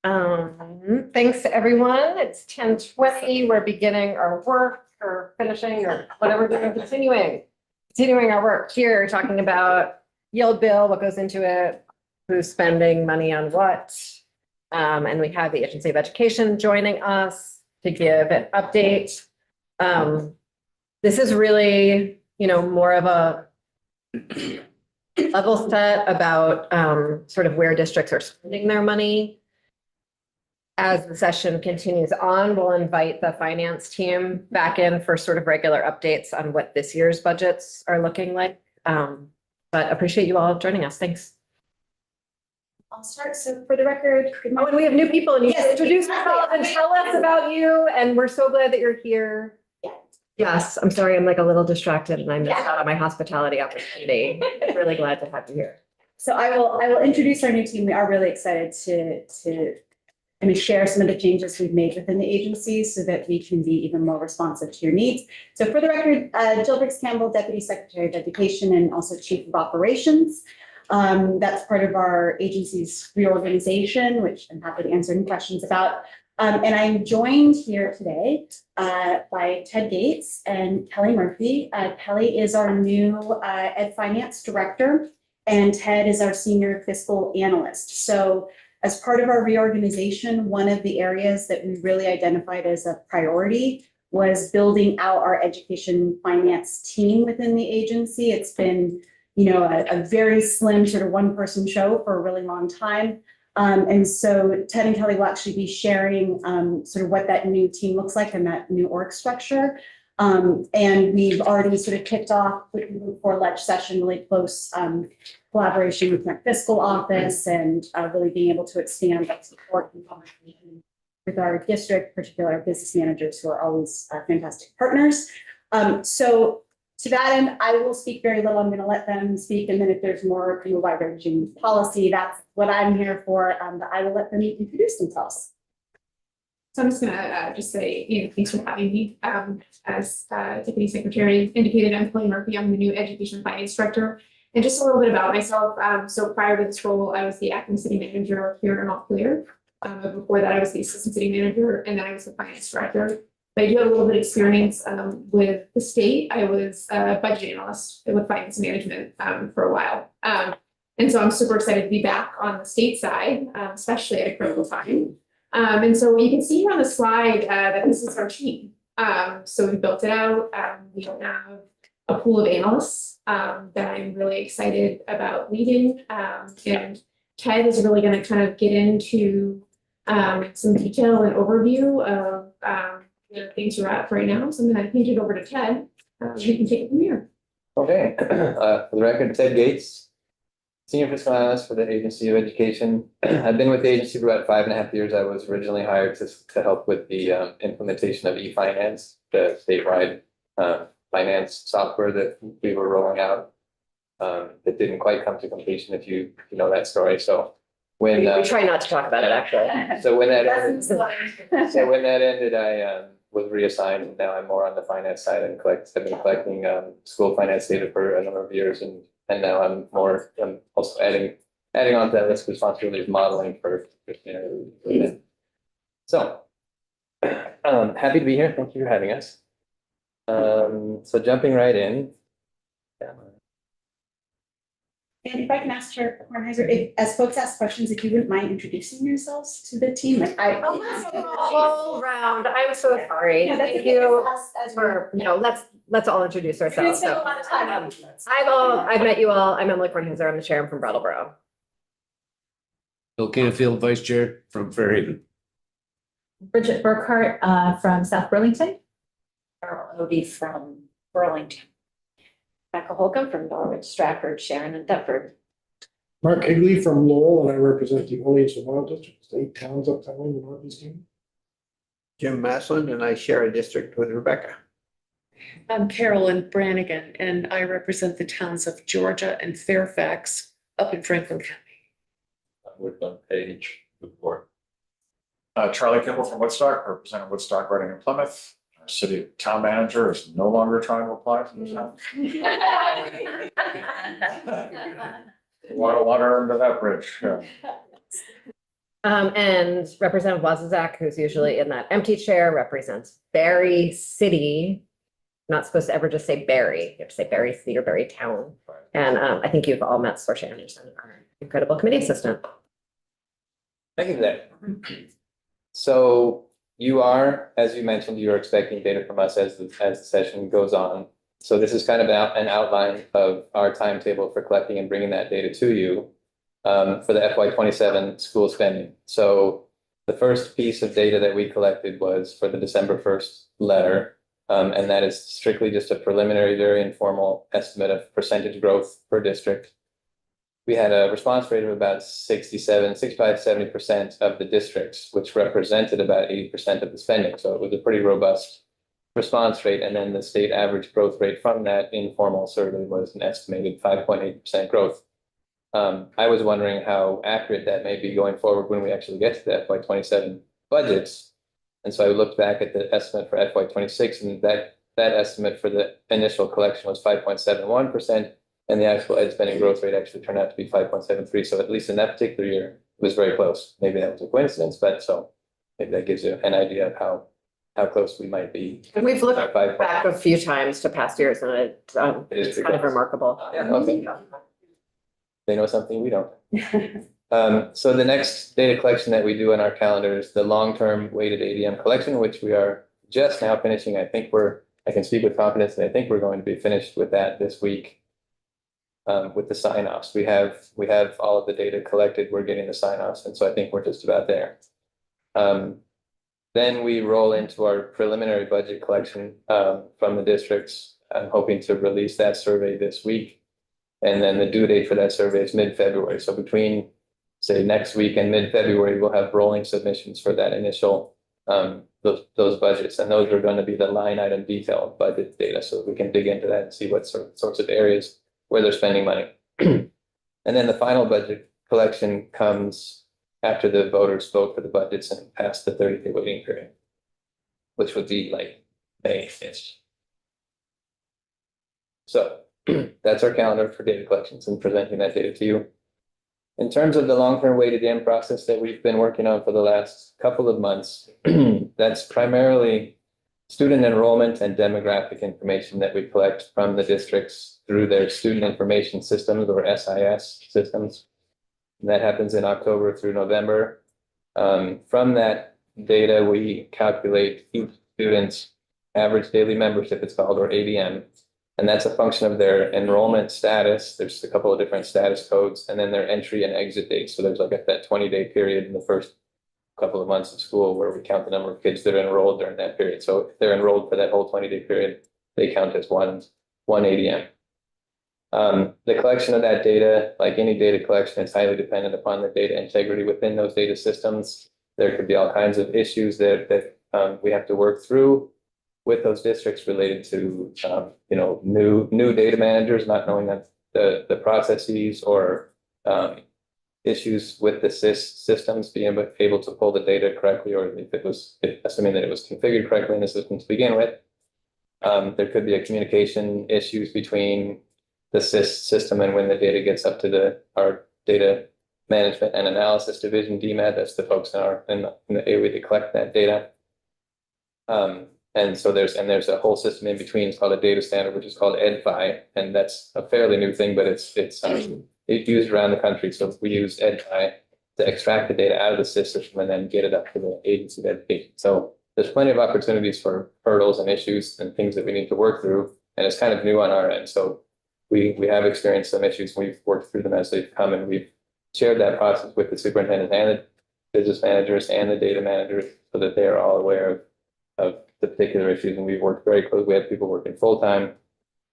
Thanks to everyone. It's 10:20. We're beginning our work or finishing or whatever we're doing, continuing our work here, talking about yield bill, what goes into it, who's spending money on what. And we have the Agency of Education joining us to give an update. This is really, more of a level set about sort of where districts are spending their money. As the session continues on, we'll invite the finance team back in for sort of regular updates on what this year's budgets are looking like. But appreciate you all joining us. Thanks. I'll start. So for the record, and we have new people and you Yes, introduce yourself and tell us about you. And we're so glad that you're here. Yeah. Yes, I'm sorry, I'm like a little distracted and I missed out on my hospitality opportunity. Really glad to have you here. So I will introduce our new team. We are really excited to share some of the changes we've made within the agency so that we can be even more responsive to your needs. So for the record, Jill Briggs Campbell, Deputy Secretary of Education and also Chief of Operations. That's part of our agency's reorganization, which I'm happy to answer any questions about. And I'm joined here today by Ted Gates and Kelly Murphy. Kelly is our new Ed Finance Director, and Ted is our Senior Fiscal Analyst. So as part of our reorganization, one of the areas that we really identified as a priority was building out our education finance team within the agency. It's been, a very slim sort of one-person show for a really long time. And so Ted and Kelly will actually be sharing sort of what that new team looks like and that new org structure. And we've already sort of kicked off before lunch session, really close collaboration with my fiscal office and really being able to expand that support and conversation with our district, particularly our business managers who are always fantastic partners. So to that end, I will speak very little. I'm going to let them speak. And then if there's more kind of wide-ranging policy, that's what I'm here for. But I will let them introduce themselves. So I'm just going to just say, thanks for having me. As Deputy Secretary indicated, I'm Kelly Murphy. I'm the new Education Finance Director. And just a little bit about myself. So prior to this role, I was the acting city manager here in Montpelier. Before that, I was the assistant city manager, and then I was the finance director. But I do have a little bit of experience with the state. I was a budget analyst with finance management for a while. And so I'm super excited to be back on the state side, especially at a critical time. And so you can see here on the slide that this is our team. So we built it out. We have a pool of analysts that I'm really excited about leading. And Ted is really going to kind of get into some detail and overview of the things we're at right now. So I'm going to hand it over to Ted. We can take it from here. Okay, for the record, Ted Gates, Senior Fiscal Analyst for the Agency of Education. I've been with the agency for about 5.5 years. I was originally hired to help with the implementation of eFinance, the statewide finance software that we were rolling out. That didn't quite come to completion, if you know that story. So when We try not to talk about it, actually. so when that ended, I was reassigned, and now I'm more on the finance side and I've been collecting school finance data for a number of years, and now I'm also adding on to that list of responsibilities modeling for. So happy to be here. Thank you for having us. So jumping right in. And if I can ask Chair Kornheiser, as folks ask questions, if you wouldn't mind introducing yourselves to the team. All round. I'm so sorry. Yeah, Thank you as for, let's all introduce ourselves. spent a lot of time on this. I've met you all. I'm Emily Kornheiser. I'm the chair. I'm from Brattleboro. Bill Canfield, Vice Chair from Fairhaven. Bridget Burkhart from South Burlington. Carol Odie from Burlington. Becca Holcomb from Norwich, Stratford, Sharon, and Deptford. Mark Higley from Lowell, and I represent the Olean Savannah District, 8 towns uptown in the Northeast Union. Jim Maslin, and I share a district with Rebecca. I'm Carolyn Brannigan, and I represent the towns of Georgia and Fairfax up in Franklin County. Woodland Page, Newport. Charlie Kimball from Woodstock, representing Woodstock, Reading, and Plymouth. Our city town manager is no longer trying to apply for this town. Water under that bridge. Yeah. And Representative Wazazak, who's usually in that empty chair, represents Barry City. Not supposed to ever just say Barry, you have to say Barry City or Barry Town. And I think you've all met Saoirse Anderson, our incredible committee assistant. Thank you for that. So you are, as you mentioned, you're expecting data from us as the session goes on. So this is kind of an outline of our timetable for collecting and bringing that data to you for the FY27 school spending. So the first piece of data that we collected was for the December 1st letter. And that is strictly just a preliminary, very informal estimate of percentage growth per district. We had a response rate of about 65-70% of the districts, which represented about 80% of the spending. So it was a pretty robust response rate. And then the state average growth rate from that informal survey was an estimated 5.8% growth. I was wondering how accurate that may be going forward when we actually get to the FY27 budgets. And so I looked back at the estimate for FY26, and that estimate for the initial collection was 5.71%, and the actual ed spending growth rate actually turned out to be 5.73. So at least in that particular year, it was very close. Maybe that was a coincidence, but so maybe that gives you an idea of how close we might be. And we've looked back a few times to past years, and it's kind of remarkable. Yeah, okay. They know something we don't. So the next data collection that we do in our calendar is the long-term weighted ADM collection, which we are just now finishing. I can speak with confidence that I think we're going to be finished with that this week. With the sign-offs, we have all of the data collected. We're getting the sign-offs, and so I think we're just about there. Then we roll into our preliminary budget collection from the districts. I'm hoping to release that survey this week, and then the due date for that survey is mid-February. So between say next week and mid-February, we'll have rolling submissions for that initial those budgets, and those are going to be the line item detailed budget data, so we can dig into that and see what sorts of areas where they're spending money. And then the final budget collection comes after the voters vote for the budgets and pass the 30-day waiting period, which would be like May-ish. So that's our calendar for data collections and presenting that data to you. In terms of the long-term weighted ADM process that we've been working on for the last couple of months, that's primarily student enrollment and demographic information that we collect from the districts through their student information systems or SIS systems. And that happens in October through November. From that data, we calculate each student's average daily membership, it's called, or ADM. And that's a function of their enrollment status. There's a couple of different status codes, and then their entry and exit dates. So there's like that 20-day period in the first couple of months of school where we count the number of kids that are enrolled during that period. So if they're enrolled for that whole 20-day period, they count as one ADM. The collection of that data, like any data collection, is highly dependent upon the data integrity within those data systems. There could be all kinds of issues that we have to work through with those districts related to, new data managers, not knowing that the processes or issues with the SIS systems being able to pull the data correctly, or assuming that it was configured correctly in the system to begin with. There could be a communication issues between the SIS system and when the data gets up to our data management and analysis division, DMAD. That's the folks in the AOE that collect that data. And so there's a whole system in between. It's called a data standard, which is called EdFi, and that's a fairly new thing, but it's used around the country. So we use EdFi to extract the data out of the SIS system and then get it up to the agency of education. So there's plenty of opportunities for hurdles and issues and things that we need to work through, and it's kind of new on our end. So we have experienced some issues. We've worked through them as they've come, and we've shared that process with the superintendent and the business managers and the data managers so that they are all aware of the particular issues. And we've worked very closely. We have people working full-time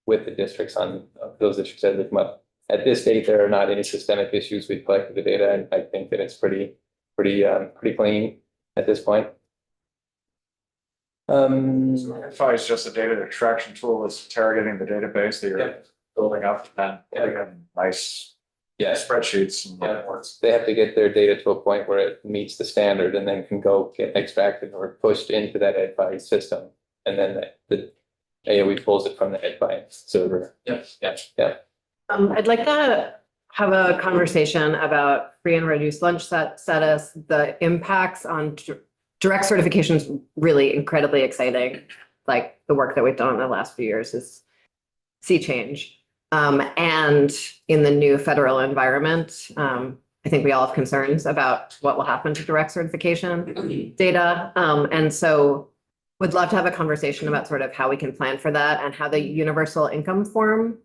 with the districts on those issues as they come up. At this date, there are not any systemic issues. We've collected the data, and I think that it's pretty clean at this point. So EdFi is just a data extraction tool that's interrogating the database that you're building up and putting in nice spreadsheets and reports. They have to get their data to a point where it meets the standard and then can go get extracted or pushed into that EdFi system. And then the AOE pulls it from the EdFi server. I'd like to have a conversation about free and reduced lunch status, the impacts on direct certification is really incredibly exciting. Like the work that we've done in the last few years is sea change. And in the new federal environment, I think we all have concerns about what will happen to direct certification data. And so would love to have a conversation about sort of how we can plan for that and how the universal income form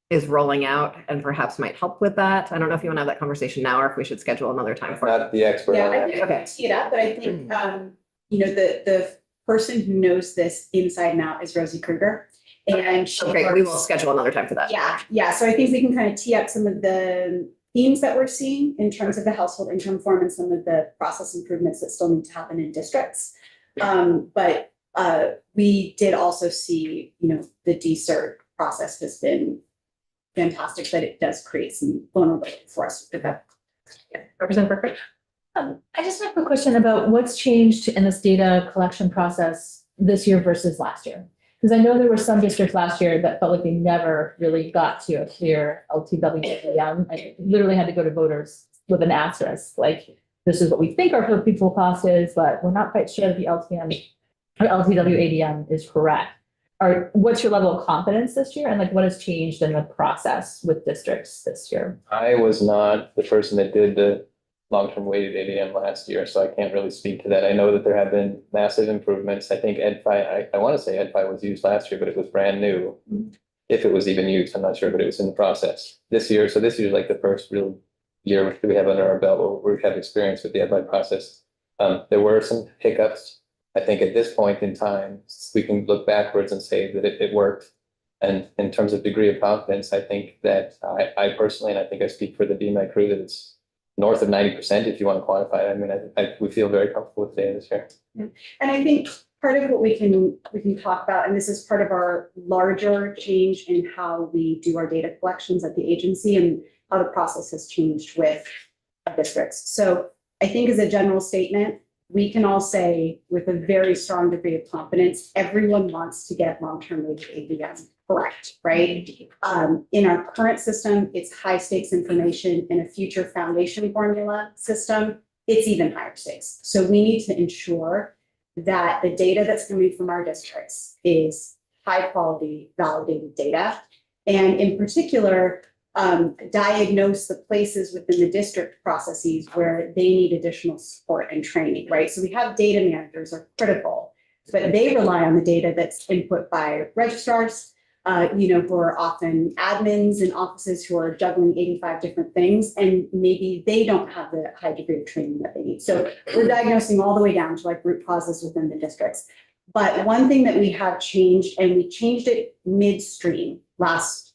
is rolling out and perhaps might help with that. I don't know if you want to have that conversation now or if we should schedule another time for it. Not the expert Yeah, on I that. think I can tee it up, but I think, the person who knows this inside and out is Rosie Kruger. And she Okay, we will works- schedule another time for that. Yeah, so I think we can kind of tee up some of the themes that we're seeing in terms of the household income form and some of the process improvements that still need to happen in districts. But we did also see, the DCERT process has been fantastic, but it does create some vulnerability for us with that. Representative Burkett? I just have a quick question about what's changed in this data collection process this year versus last year. Because I know there were some districts last year that felt like they never really got to a clear LTW and literally had to go to voters with an asterisk, like this is what we think our people cost is, but we're not quite sure the LTM or LTW ADM is correct. Or what's your level of confidence this year? And like what has changed in the process with districts this year? I was not the person that did the long-term weighted ADM last year, so I can't really speak to that. I know that there have been massive improvements. I think EdFi, I want to say EdFi was used last year, but it was brand new. If it was even used, I'm not sure, but it was in the process this year. So this year is like the first real year that we have under our belt where we have experience with the EdFi process. There were some hiccups. I think at this point in time, we can look backwards and say that it worked. And in terms of degree of confidence, I think that I personally, and I think I speak for the DMAC crew, that it's north of 90% if you want to quantify it. I mean, we feel very comfortable with data this year. And I think part of what we can talk about, and this is part of our larger change in how we do our data collections at the agency and how the process has changed with districts. So I think as a general statement, we can all say with a very strong degree of confidence, everyone wants to get long-term weighted ADM correct, right? In our current system, it's high stakes information. In a future foundation formula system, it's even higher stakes. So we need to ensure that the data that's coming from our districts is high quality, validated data. And in particular, diagnose the places within the district processes where they need additional support and training, right? So we have data managers are critical, but they rely on the data that's input by registrars, who are often admins in offices who are juggling 85 different things, and maybe they don't have the high degree of training that they need. So we're diagnosing all the way down to like root causes within the districts. But one thing that we have changed, and we changed it midstream last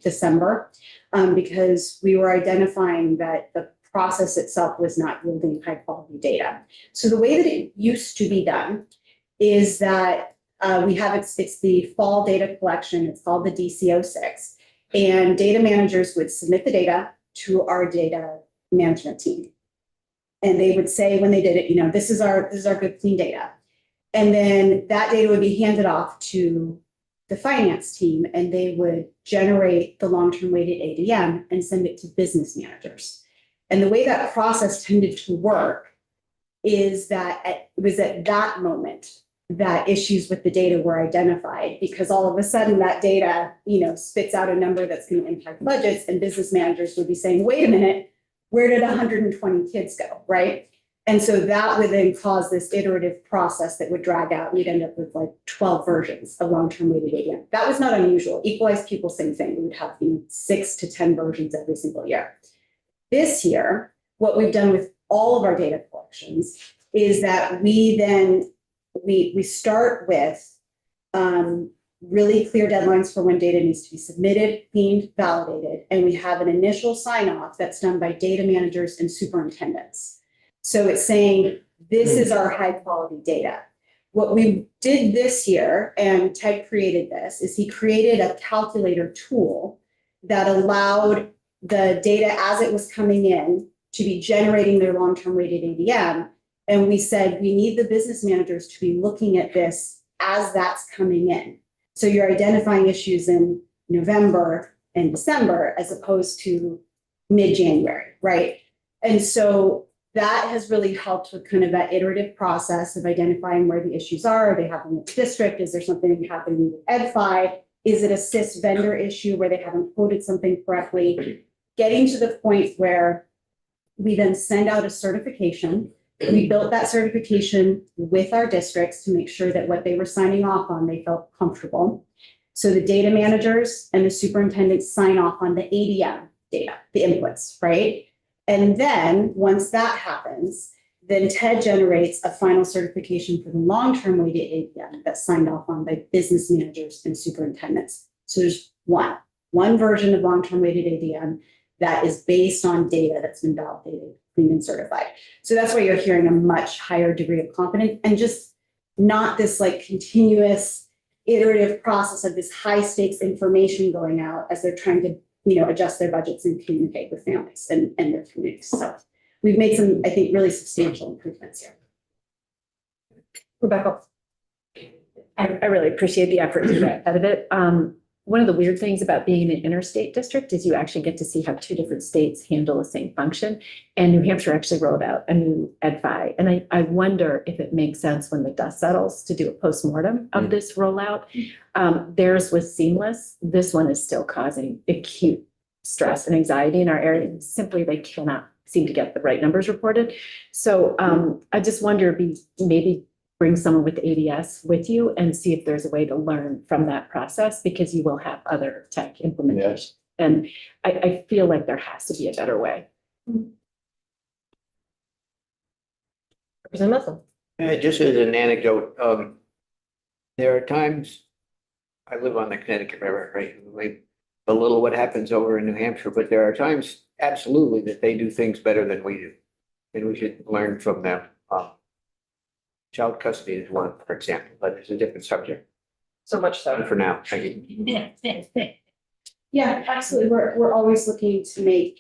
December, because we were identifying that the process itself was not yielding high quality data. So the way that it used to be done is that we have it's the fall data collection. It's called the DC06, and data managers would submit the data to our data management team, and they would say when they did it, this is our good clean data, and then that data would be handed off to the finance team, and they would generate the long-term weighted ADM and send it to business managers. And the way that process tended to work is that it was at that moment that issues with the data were identified, because all of a sudden that data, spits out a number that's going to impact budgets, and business managers would be saying, wait a minute, where did 120 kids go, right? And so that would then cause this iterative process that would drag out. We'd end up with like 12 versions of long-term weighted ADM. That was not unusual. Equalized pupils, same thing. We would have 6 to 10 versions every single year. This year, what we've done with all of our data collections is that we start with really clear deadlines for when data needs to be submitted, cleaned, validated, and we have an initial sign-off that's done by data managers and superintendents. So it's saying, this is our high quality data. What we did this year, and Ted created this, is he created a calculator tool that allowed the data as it was coming in to be generating their long-term weighted ADM. And we said, we need the business managers to be looking at this as that's coming in. So you're identifying issues in November, and December as opposed to mid-January, right? And so that has really helped with kind of that iterative process of identifying where the issues are they happening at the district? Is there something happening with Ed5? Is it a SIS vendor issue where they haven't coded something correctly? Getting to the point where we then send out a certification. We built that certification with our districts to make sure that what they were signing off on, they felt comfortable. So the data managers and the superintendents sign off on the ADM data, the inputs, right? And then once that happens, then TED generates a final certification for the long-term weighted ADM that's signed off on by business managers and superintendents. So there's one version of long-term weighted ADM that is based on data that's been validated, clean and certified. So that's why you're hearing a much higher degree of confidence and just not this like continuous iterative process of this high stakes information going out as they're trying to, adjust their budgets and communicate with families and their communities. So we've made some, I think, really substantial improvements here. Rebecca. I really appreciate the effort to get out of it. One of the weird things about being in an interstate district is you actually get to see how two different states handle the same function. And New Hampshire actually rolled out a new Ed5. And I wonder if it makes sense when the dust settles to do a postmortem of this rollout. Theirs was seamless. This one is still causing acute stress and anxiety in our area. Simply, they cannot seem to get the right numbers reported. So I just wonder, maybe bring someone with ADS with you and see if there's a way to learn from that process, because you will have other tech implementation. And I feel like there has to be a better way. Representative Muslim. Just as an anecdote, there are times, I live on the Connecticut River, right? We belittle what happens over in New Hampshire, but there are times absolutely that they do things better than we do. And we should learn from them. Child custody is one, for example, but it's a different subject. So much so. For now, thank you. Yeah, absolutely. We're always looking to make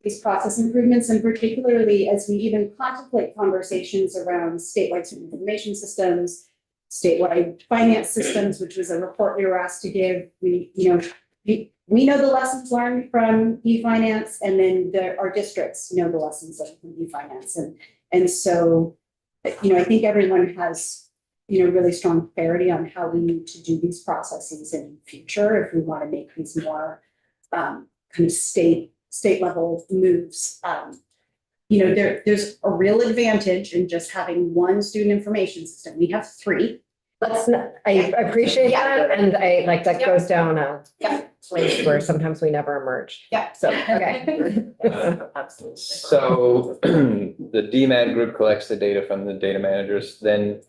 these process improvements, and particularly as we even contemplate conversations around statewide student information systems, statewide finance systems, which was a report we were asked to give. We know the lessons learned from e-finance, and then our districts know the lessons learned from e-finance, and so. I think everyone has, really strong clarity on how we need to do these processes in the future if we want to make these more kind of state level moves. There's a real advantage in just having one student information system. We have 3. I appreciate that, and that Yep. goes down a Yeah. place where sometimes we never emerge. Yeah. So, okay. Absolutely. So the DMAT group collects the data from the data managers, then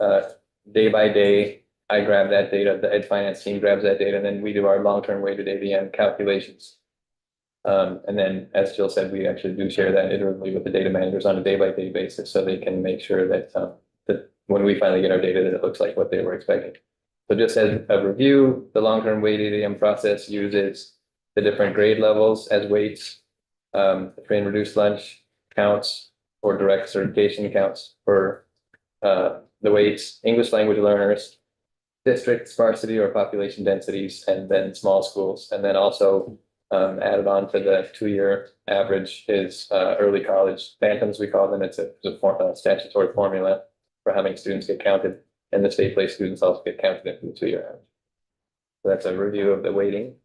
day by day, I grab that data, the Ed Finance team grabs that data, and then we do our long-term weighted ADM calculations. And then, as Jill said, we actually do share that iteratively with the data managers on a day-by-day basis, so they can make sure that that when we finally get our data, that it looks like what they were expecting. So just as a review, the long-term weighted ADM process uses the different grade levels as weights. The free and reduced lunch counts or direct certification counts for the weights, English language learners, district sparsity or population densities, and then small schools. And then also added on to the 2-year average is early college phantoms, we call them. It's a statutory formula for how many students get counted, and the state place students also get counted into the 2-year average. So that's a review of the weighting.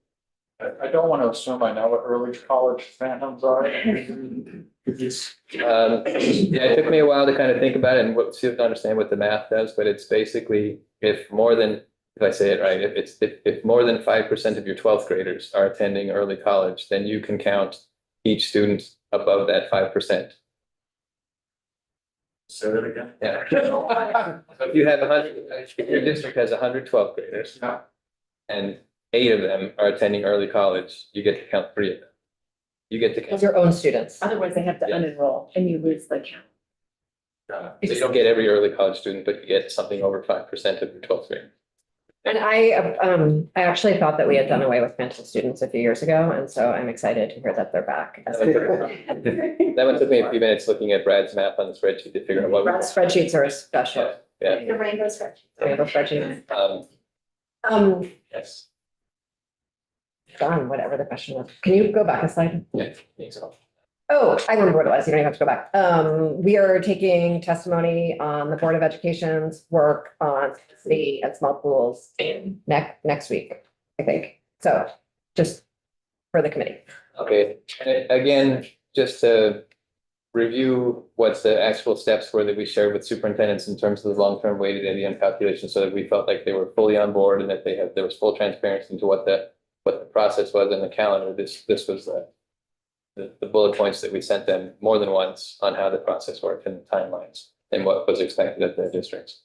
I don't want to assume I know what early college phantoms are. It took me a while to kind of think about it and to understand what the math does, but it's basically if I say it right, if more than 5% of your 12th graders are attending early college, then you can count each student above that 5%. Say that again. Yeah. So if you have if your district has 100 12th graders, Yeah. and 8 of them are attending early college, you get to count 3 of them. You get to count. Your own students. Otherwise, they have to Yeah. unenroll and you lose the count. So you don't get every early college student, but you get something over 5% of your 12th grade. And I actually thought that we had done away with phantom students a few years ago, and so I'm excited to hear that they're back. That one took me a few minutes looking at Brad's map on the spreadsheet to figure out what. Spreadsheets are a special. Yeah. The rainbow spreadsheet. Rainbow spreadsheets. Yes. done, whatever the question was. Can you go back a slide? Yeah, I think so. Oh, I remember what it was. You don't even have to go back. We are taking testimony on the Board of Education's work on city and small pools next week, I think. So just for the committee. Okay, and again, just to review what the actual steps were that we shared with superintendents in terms of the long-term weighted ADM calculation, so that we felt like they were fully on board and that there was full transparency into what the process was in the calendar. This was the bullet points that we sent them more than once on how the process worked and the timelines and what was expected of their districts.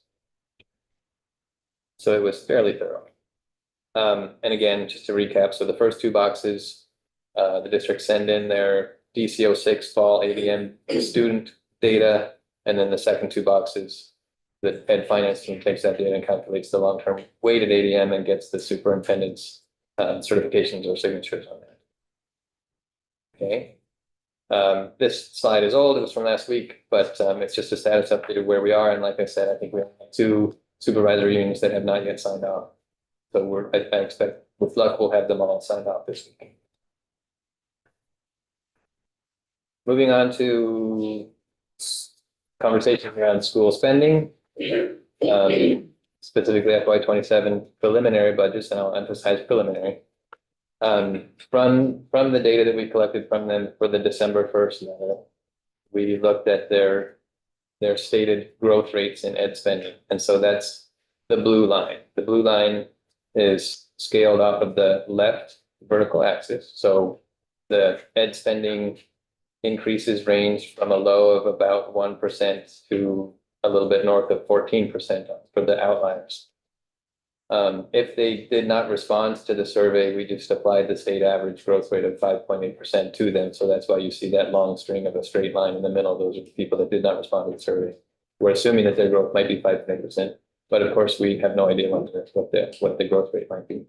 So it was fairly thorough. And again, just to recap, so the first two boxes, the districts send in their DC06 fall ADM student data, and then the second two boxes, the Ed Finance team takes that data and calculates the long-term weighted ADM and gets the superintendent's certifications or signatures on that. Okay. This slide is old, it was from last week, but it's just a status update of where we are. And like I said, I think we have 2 supervisor unions that have not yet signed off. So I expect with luck, we'll have them all signed off this week. Moving on to conversations around school spending, specifically FY27 preliminary budgets, and I'll emphasize preliminary. From the data that we collected from them for the December 1st letter, we looked at their stated growth rates in ed spending. And so that's the blue line. The blue line is scaled off of the left vertical axis. So the ed spending increases range from a low of about 1% to a little bit north of 14% for the outliers. If they did not respond to the survey, we just applied the state average growth rate of 5.8% to them. So that's why you see that long string of a straight line in the middle. Those are the people that did not respond to the survey. We're assuming that their growth might be 5.8%, but of course we have no idea what the growth rate might be.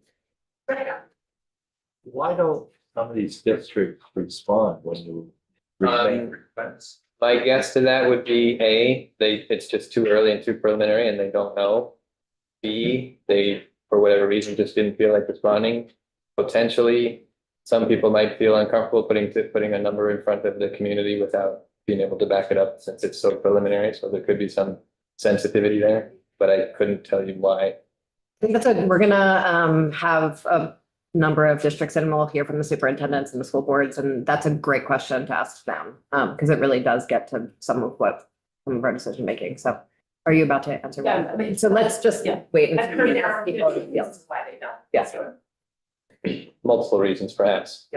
Why don't some of these districts respond when you remain defense? My guess to that would be it's just too early and too preliminary and they don't know. B, they, for whatever reason, just didn't feel like responding. Potentially, some people might feel uncomfortable putting a number in front of the community without being able to back it up since it's so preliminary. So there could be some sensitivity there, but I couldn't tell you why. I think we're gonna have a number of districts and we'll hear from the superintendents and the school boards. And that's a great question to ask them, because it really does get to some of our decision making. So are you about to answer? Yeah, I mean, so let's just wait and I've heard there are people. reasons why they don't. Yes. Multiple reasons, perhaps.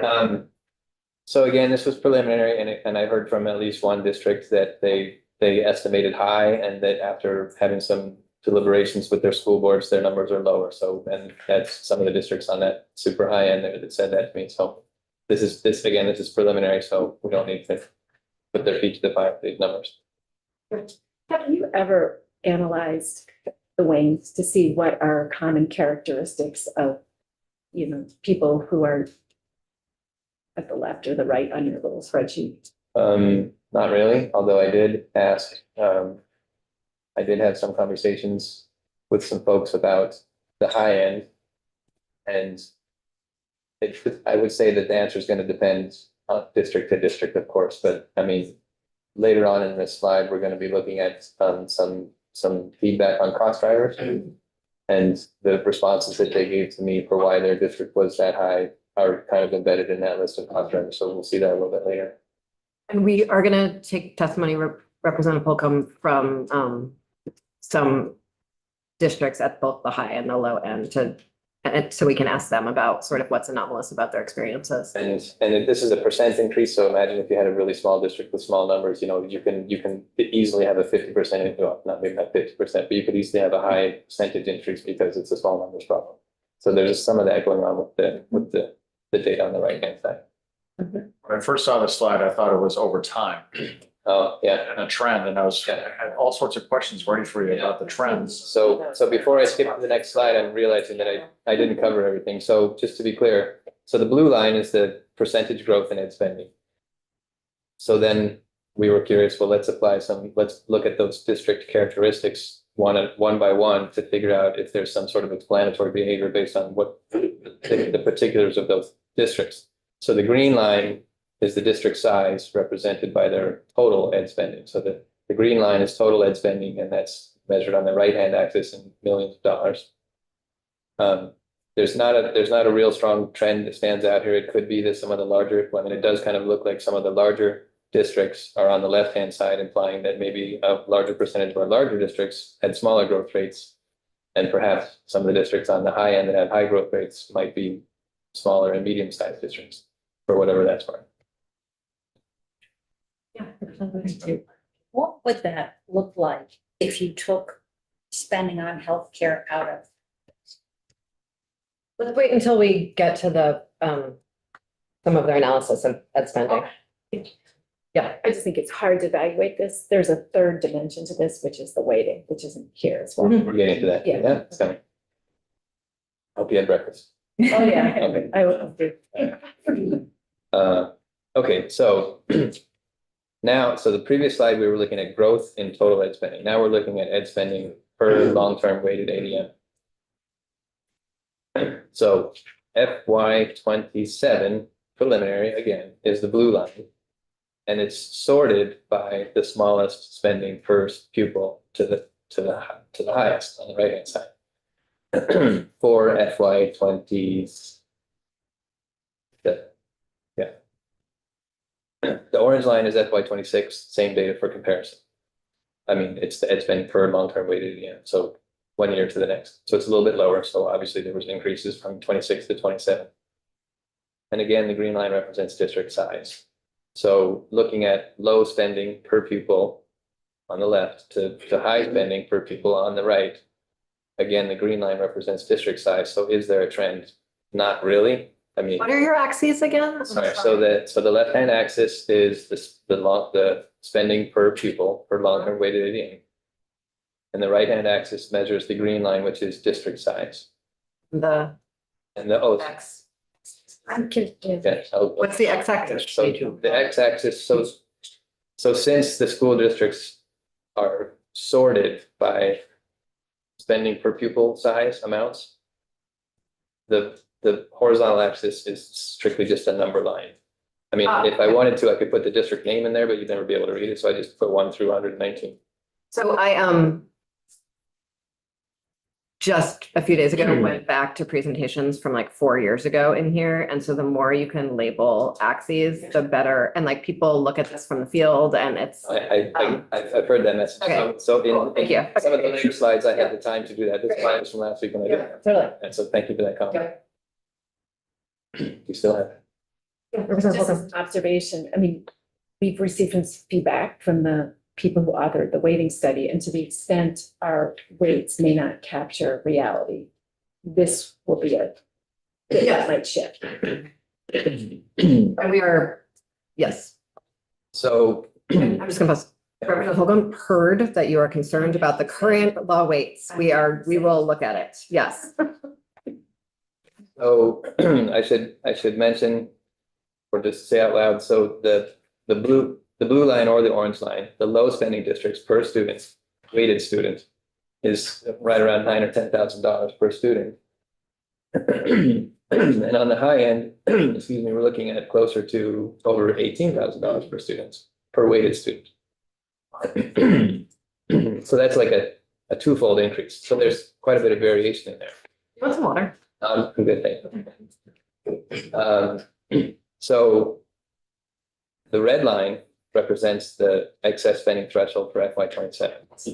So again, this was preliminary, and I heard from at least one district that they estimated high, and that after having some deliberations with their school boards, their numbers are lower. So, and that's some of the districts on that super high end there that said that to me. So this is preliminary, so we don't need to put their feet to the fire for these numbers. Have you ever analyzed the Waynes to see what are common characteristics of, people who are at the left or the right on your little spreadsheet? Not really, although I did ask, I did have some conversations with some folks about the high end. And I would say that the answer is going to depend on district to district, of course, but I mean, later on in this slide, we're going to be looking at some feedback on cost drivers. And the responses that they gave to me for why their district was that high are kind of embedded in that list of cost drivers. So we'll see that a little bit later. And we are going to take testimony, Representative Holcomb, from some districts at both the high and the low end so we can ask them about sort of what's anomalous about their experiences. And this is a percent increase. So imagine if you had a really small district with small numbers, you can easily have a 50%, well, not maybe not 50%, but you could easily have a high percentage increase because it's a small numbers problem. So there's some of that going on with the data on the right hand side. When I first saw this slide, I thought it was over time. Oh, yeah. And a trend, and I had all sorts of questions ready for you about the trends. So before I skip to the next slide, I'm realizing that I didn't cover everything. So just to be clear, so the blue line is the percentage growth in ed spending. So then we were curious, well, let's look at those district characteristics one by one to figure out if there's some sort of explanatory behavior based on what the particulars of those districts. So the green line is the district size represented by their total ed spending. So the green line is total ed spending, and that's measured on the right-hand axis in millions of dollars. There's not a real strong trend that stands out here. It could be that some of the larger, I mean, it does kind of look like some of the larger districts are on the left-hand side, implying that maybe a larger percentage of our larger districts had smaller growth rates. And perhaps some of the districts on the high end that have high growth rates might be smaller and medium-sized districts, for whatever that's worth. What would that look like if you took spending on healthcare out of? Let's wait until we get to the, some of their analysis of ed spending. I just think it's hard to evaluate this. There's a third dimension to this, which is the weighting, which isn't here as well. We're getting to that. Yeah. Yeah, it's coming. Hope you had breakfast. Oh, yeah. Okay. I will. Okay, so now, so the previous slide, we were looking at growth in total ed spending. Now we're looking at ed spending per long-term weighted ADM. So FY 27 preliminary, again, is the blue line. And it's sorted by the smallest spending per pupil to the highest on the right-hand side. For FY 20. Yeah. The orange line is FY 26, same data for comparison. I mean, it's the ed spending per long-term weighted ADM, so 1 year to the next. So it's a little bit lower. So obviously there was increases from 26 to 27. And again, the green line represents district size. So looking at low spending per pupil on the left to high spending per pupil on the right. Again, the green line represents district size. So is there a trend? Not really. I mean, What are your axes again? sorry, so the left-hand axis is the spending per pupil per long-term weighted ADM. And the right-hand axis measures the green line, which is district size. And the X. I'm confused. yeah, What's the X axis? so the x-axis, so since the school districts are sorted by spending per pupil size amounts, the horizontal axis is strictly just a number line. I mean, if I wanted to, I could put the district name in there, but you'd never be able to read it, so I just put 1 through 119. So I just a few days ago went back to presentations from like 4 years ago in here. And so the more you can label axes, the better. And like people look at this from the field and it's. I've heard that message. Okay. So Cool, thank you. in some of the later slides, I had the time to do that. This slide was from last week when I did that. Totally. And so thank you for that comment. You still have it. Just as an observation, I mean, we've received some feedback from the people who authored the weighting study, and to the extent our weights may not capture reality, this will be that might shift. And we are, yes. So I'm just gonna pause. Representative Holcomb heard that you are concerned about the current law weights. We will look at it. Yes. So I should mention, or just say out loud, so the blue line or the orange line, the low spending districts per student, weighted student, is right around $9,000 or $10,000 per student. And on the high end, excuse me, we're looking at closer to over $18,000 per student, per weighted student. So that's like a twofold increase. So there's quite a bit of variation in there. You want some water? Good thing. So the red line represents the excess spending threshold for FY 27. As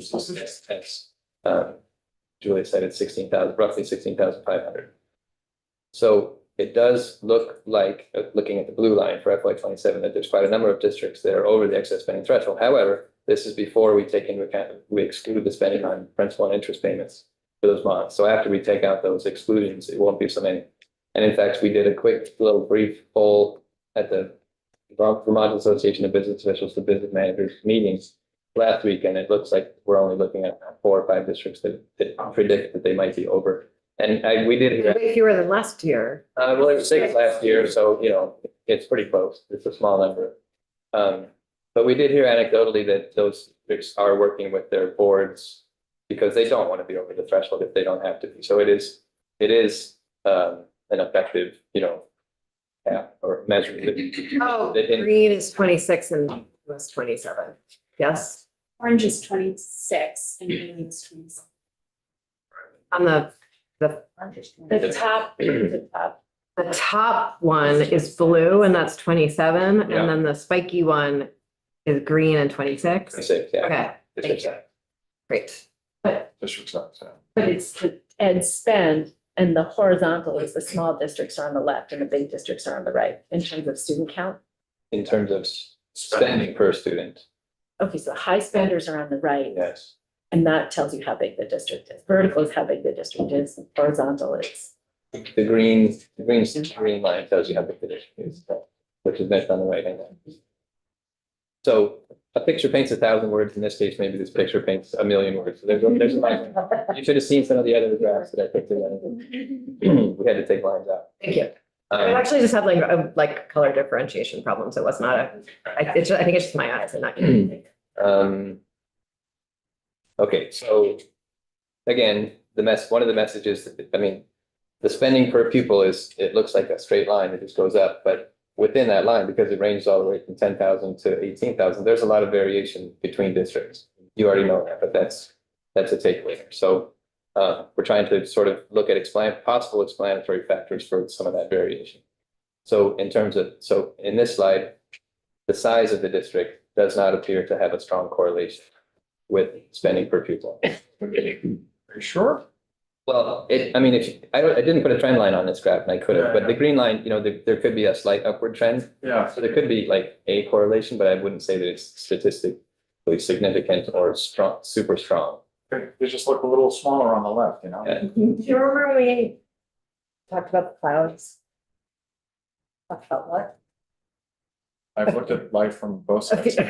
Julia said, it's roughly 16,500. So it does look like, looking at the blue line for FY 27, that there's quite a number of districts that are over the excess spending threshold. However, this is before we take into account, we exclude the spending on principal and interest payments for those bonds. So after we take out those exclusions, it won't be so many. And in fact, we did a quick little brief poll at the Vermont Association of Business Officials to Business Managers meetings last week, and it looks like we're only looking at 4 or 5 districts that predict that they might be over. And we did hear. Way fewer than last year. Well, it was 6 last year, so it's pretty close. It's a small number. But we did hear anecdotally that those districts are working with their boards because they don't want to be over the threshold if they don't have to be. So it is an effective, cap or measure. Oh, that in- green is 26 and blue is 27. Yes, Orange is 26 and green is 27. on the The top one is blue and that's 27, and Yeah. then the spiky one is green and 26. 26, yeah. Okay, District size. great. District size, yeah. But it's the ed spend and the horizontal is the small districts are on the left and the big districts are on the right in terms of student count. In terms of spending per student, Okay, so high spenders are on the right yes. and that tells you how big the district is. Vertical is how big the district is, and horizontal is. The green line tells you how big the district is, which is measured on the right hand. So a picture paints 1,000 words. In this case, maybe this picture paints 1,000,000 words. So there's a line. You should have seen some of the other graphs that I put together. We had to take lines out. Thank you. I actually just had like color differentiation problems. It was not I think it's just my eyes and not. Okay, so again, one of the messages, the spending per pupil it looks like a straight line that just goes up, but within that line, because it ranges all the way from 10,000 to 18,000, there's a lot of variation between districts. You already know that, but that's a takeaway. So we're trying to sort of look at possible explanatory factors for some of that variation. So in this slide, the size of the district does not appear to have a strong correlation with spending per pupil. Are you sure? Well, I didn't put a trend line on this graph and I could have, but the green line, there could be a slight upward trend. Yeah. So there could be like a correlation, but I wouldn't say that it's statistically significant or strong, super strong. They just look a little smaller on the left, Yeah. Do you remember when we talked about the clouds? Talked about what? I've looked at life from both sides. I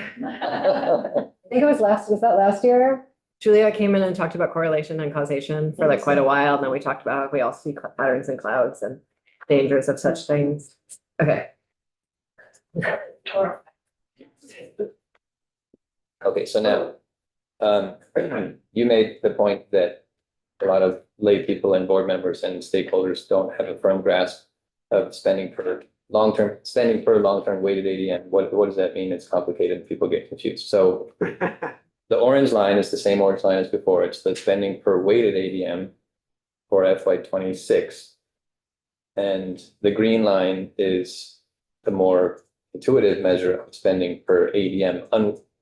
think it was that last year? Julia came in and talked about correlation and causation for like quite a while, and then we talked about we all see patterns in clouds and dangers of such things. Okay. Okay, so now, you made the point that a lot of lay people and board members and stakeholders don't have a firm grasp of spending per long-term weighted ADM. What does that mean? It's complicated and people get confused. So the orange line is the same orange line as before. It's the spending per weighted ADM for FY26. And the green line is the more intuitive measure of spending per ADM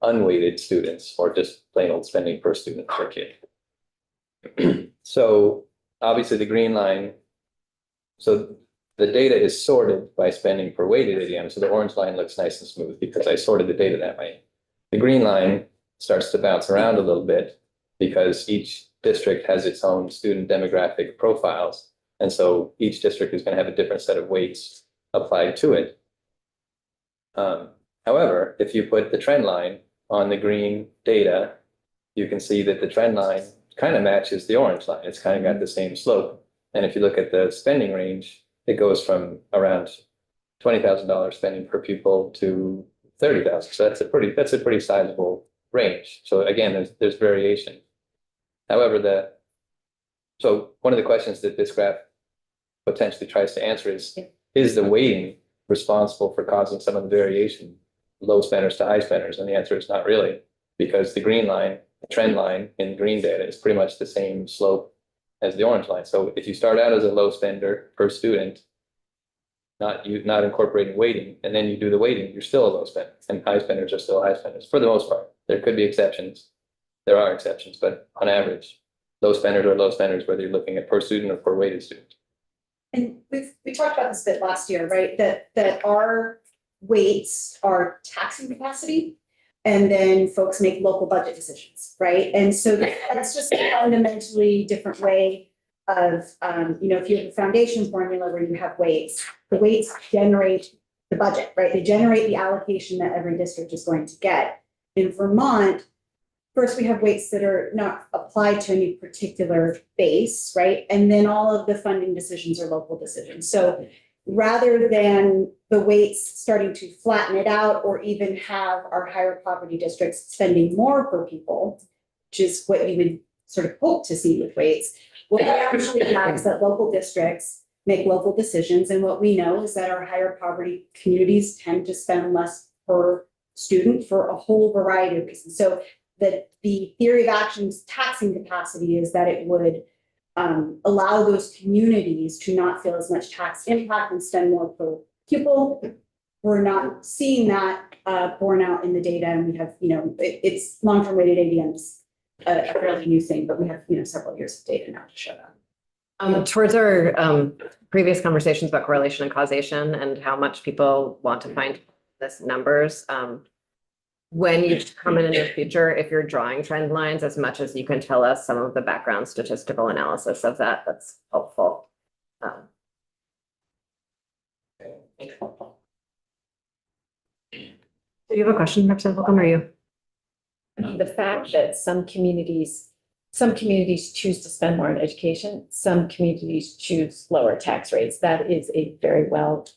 unweighted students, or just plain old spending per student per kid. So obviously the green line, so the data is sorted by spending per weighted ADM. So the orange line looks nice and smooth because I sorted the data that way. The green line starts to bounce around a little bit because each district has its own student demographic profiles. And so each district is going to have a different set of weights applied to it. However, if you put the trend line on the green data, you can see that the trend line kind of matches the orange line. It's kind of got the same slope. And if you look at the spending range, it goes from around $20,000 spending per pupil to 30,000. So that's a pretty sizable range. So again, there's variation. However, so one of the questions that this graph potentially tries to answer is the weighting responsible for causing some of the variation, low spenders to high spenders? And the answer is not really, because the green line, the trend line in green data is pretty much the same slope as the orange line. So if you start out as a low spender per student, not incorporating weighting, and then you do the weighting, you're still a low spender, and high spenders are still high spenders for the most part. There could be exceptions. There are exceptions, but on average, low spenders are low spenders, whether you're looking at per student or per weighted student. And we talked about this a bit last year, right? That our weights are taxing capacity, and then folks make local budget decisions, right? And so that's just a fundamentally different way of, if you have a foundation formula where you have weights, the weights generate the budget, right? They generate the allocation that every district is going to get. In Vermont, first we have weights that are not applied to any particular base, right? And then all of the funding decisions are local decisions. So rather than the weights starting to flatten it out or even have our higher poverty districts spending more per pupil, which is what you would sort of hope to see with rates. What we actually have is that local districts make local decisions, and what we know is that our higher poverty communities tend to spend less per student for a whole variety of reasons. So the theory of action's taxing capacity is that it would allow those communities to not feel as much tax impact and spend more per pupil. We're not seeing that borne out in the data, and we have, it's long-term weighted ADMs, a fairly new thing, but we have, several years of data now to show that. Towards our previous conversations about correlation and causation and how much people want to find this numbers, when you come in the future, if you're drawing trend lines, as much as you can tell us some of the background statistical analysis of that, that's helpful. Do you have a question, Representative Holcomb, or you? The fact that some communities choose to spend more on education, some communities choose lower tax rates. That is a very well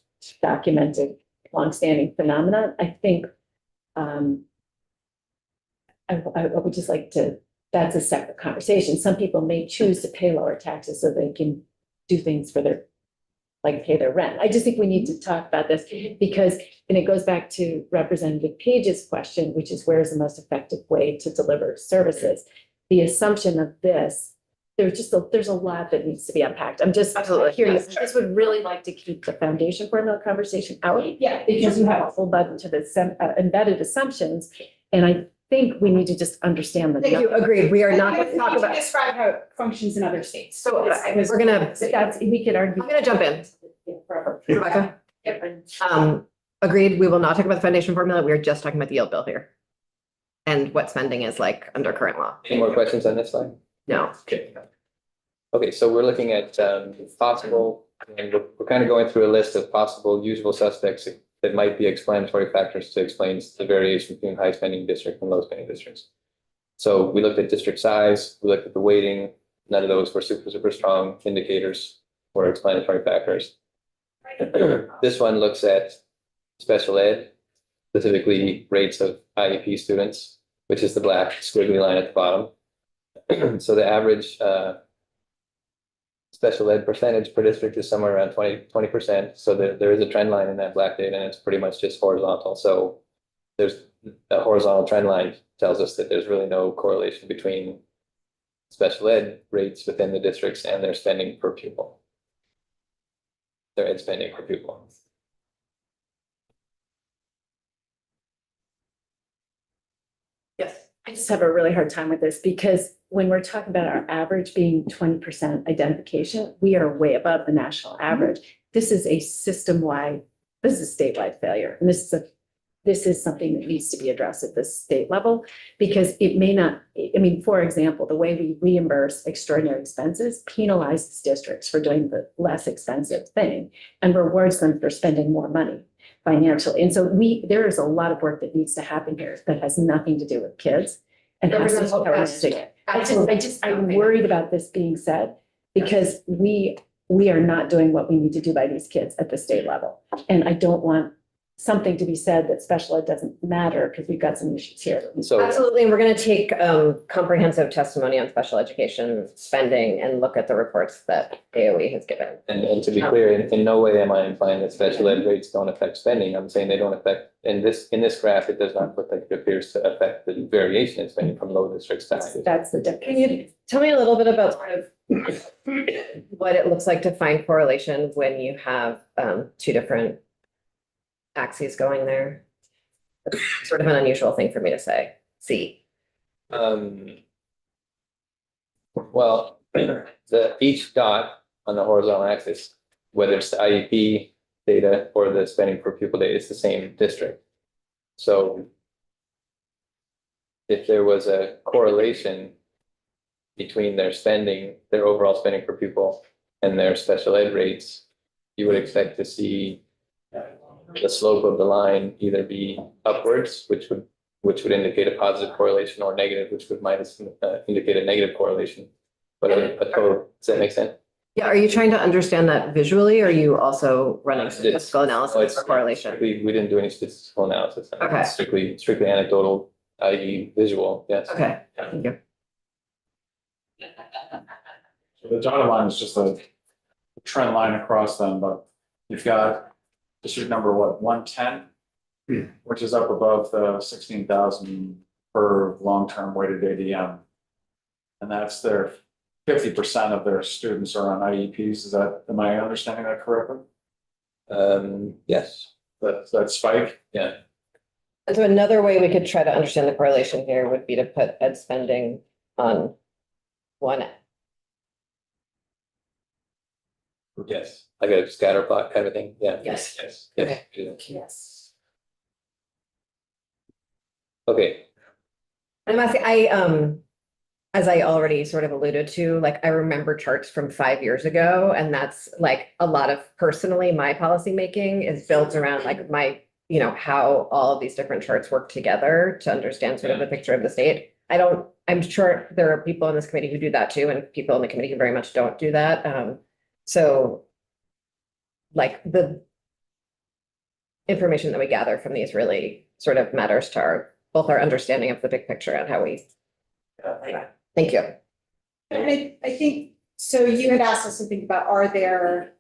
documented, longstanding phenomenon. I think I would just like to, that's a separate conversation. Some people may choose to pay lower taxes so they can do things for their, like pay their rent. I just think we need to talk about this because, and it goes back to Representative Page's question, which is where is the most effective way to deliver services? The assumption of this, there's a lot that needs to be unpacked. I'm just curious. I just would really like to keep the foundation formula conversation out. Yeah. Because you have a whole bunch of embedded assumptions. And I think we need to just understand the. Thank you, agreed. We are not going to talk about. Describe how it functions in other states. So we're gonna, We could argue. I'm gonna jump in. Forever. Rebecca? Agreed, we will not talk about the foundation formula. We are just talking about the yield bill here. And what spending is like under current law. Any more questions on this slide? No. Okay, so we're looking at possible, and we're kind of going through a list of possible usual suspects that might be explanatory factors to explain the variation between high spending districts and low spending districts. So we looked at district size, we looked at the weighting, none of those were super strong indicators or explanatory factors. This one looks at special ed, specifically rates of IEP students, which is the black squiggly line at the bottom. So the average special ed percentage per district is somewhere around 20%. So there is a trend line in that black data, and it's pretty much just horizontal. So there's a horizontal trend line tells us that there's really no correlation between special ed rates within the districts and their spending per pupil. Their ed spending per pupil. Yes. I just have a really hard time with this because when we're talking about our average being 20% identification, we are way above the national average. This is a system-wide, this is a statewide failure. And this is something that needs to be addressed at the state level because it may not, I mean, for example, the way we reimburse extraordinary expenses penalizes districts for doing the less expensive thing and rewards them for spending more money financially. And so there is a lot of work that needs to happen here that has nothing to do with kids. And I'm worried about this being said because we are not doing what we need to do by these kids at the state level. And I don't want something to be said that special ed doesn't matter because we've got some issues here. So Absolutely, and we're going to take comprehensive testimony on special education spending and look at the reports that AOE has given. And to be clear, in no way am I implying that special ed rates don't affect spending. I'm saying they don't affect, in this graph, it does not look like it appears to affect the variation in spending from low districts to high districts. That's the difference. Can you tell me a little bit about sort of what it looks like to find correlation when you have two different axes going there? It's sort of an unusual thing for me to see. Well, each dot on the horizontal axis, whether it's the IEP data or the spending per pupil data, it's the same district. So if there was a correlation between their overall spending per pupil and their special ed rates, you would expect to see the slope of the line either be upwards, which would indicate a positive correlation, or negative, which would indicate a negative correlation. But does that make sense? Yeah, are you trying to understand that visually, or are you also running statistical analysis for correlation? We didn't do any statistical analysis. Okay. It's strictly anecdotal, i.e. visual, yes. Okay, thank you. So the dotted line is just a trend line across them, but you've got district number, what, 110? Which is up above the 16,000 per long-term weighted ADM. And that's their 50% of their students are on IEPs. Is that, am I understanding that correctly? Yes, That spike? yeah. And so another way we could try to understand the correlation here would be to put ed spending on one. Yes, like a scatter plot kind of thing, yeah. Yes. Yes, Okay. yes. Yes. Okay, And as I already sort of alluded to, like, I remember charts from 5 years ago, and that's like a lot of personally, my policymaking is built around like how all of these different charts work together to understand sort of the picture of the state. I'm sure there are people in this committee who do that too, and people in the committee who very much don't do that. So like the information that we gather from these really sort of matters to both our understanding of the big picture and how we. Thank you. And I think, so you had asked us to think about, are there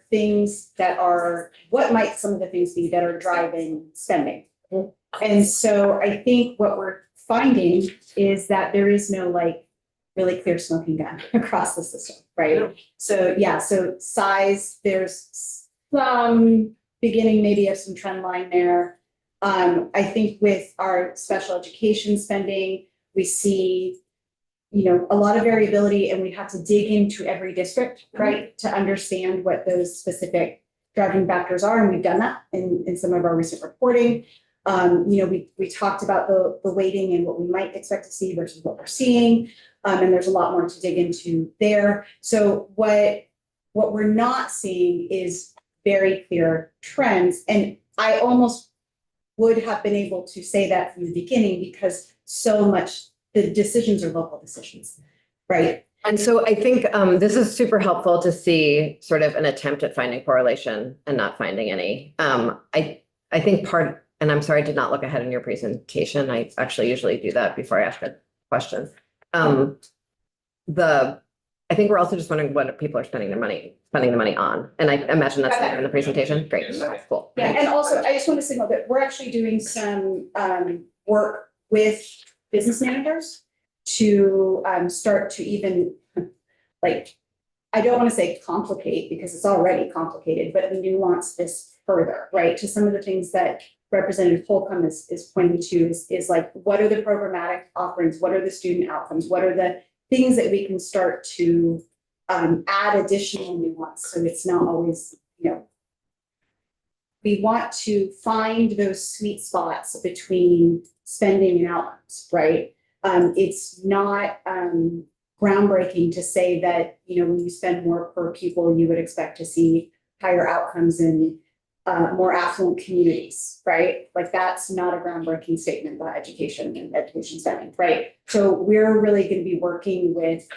things that are, what might some of the things be that are driving spending? And so I think what we're finding is that there is no like really clear smoking gun across the system, right? So yeah, so size, there's some beginning maybe of some trend line there. I think with our special education spending, we see, a lot of variability, and we have to dig into every district, right? To understand what those specific driving factors are, and we've done that in some of our recent reporting. We talked about the weighting and what we might expect to see versus what we're seeing. And there's a lot more to dig into there. So what we're not seeing is very clear trends. And I almost would have been able to say that from the beginning, because so much the decisions are local decisions, right? And so I think this is super helpful to see sort of an attempt at finding correlation and not finding any. I think and I'm sorry, I did not look ahead in your presentation. I actually usually do that before I ask a question. I think we're also just wondering what people are spending the money on. And I imagine that's there in the presentation. Great, cool. Yeah, and also I just want to signal that we're actually doing some work with business managers to start to even like, I don't want to say complicate because it's already complicated, but nuance this further, right? To some of the things that Representative Holcomb is pointing to is like, what are the programmatic offerings? What are the student outcomes? What are the things that we can start to add additional nuance? So it's not always, we want to find those sweet spots between spending and outcomes, right? It's not groundbreaking to say that, when you spend more per pupil, you would expect to see higher outcomes in more affluent communities, right? Like that's not a groundbreaking statement about education and education spending, right? So we're really going to be working with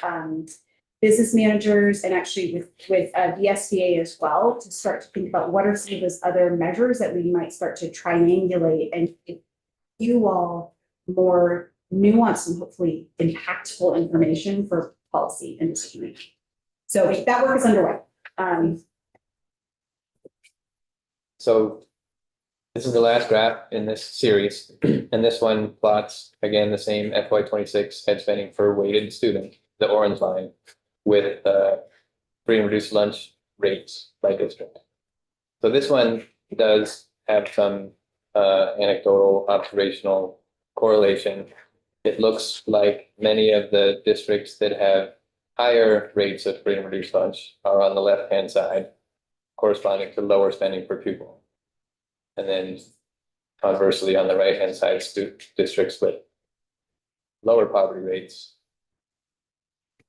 business managers and actually with the SBA as well to start to think about what are some of those other measures that we might start to triangulate and give you all more nuanced and hopefully impactful information for policy and decision making. So that work is underway. so this is the last graph in this series, and this one plots, again, the same FY 26 ed spending for weighted student, the orange line, with free and reduced lunch rates by district. So this one does have some anecdotal observational correlation. It looks like many of the districts that have higher rates of free and reduced lunch are on the left-hand side, corresponding to lower spending per pupil. And then conversely, on the right-hand side, districts with lower poverty rates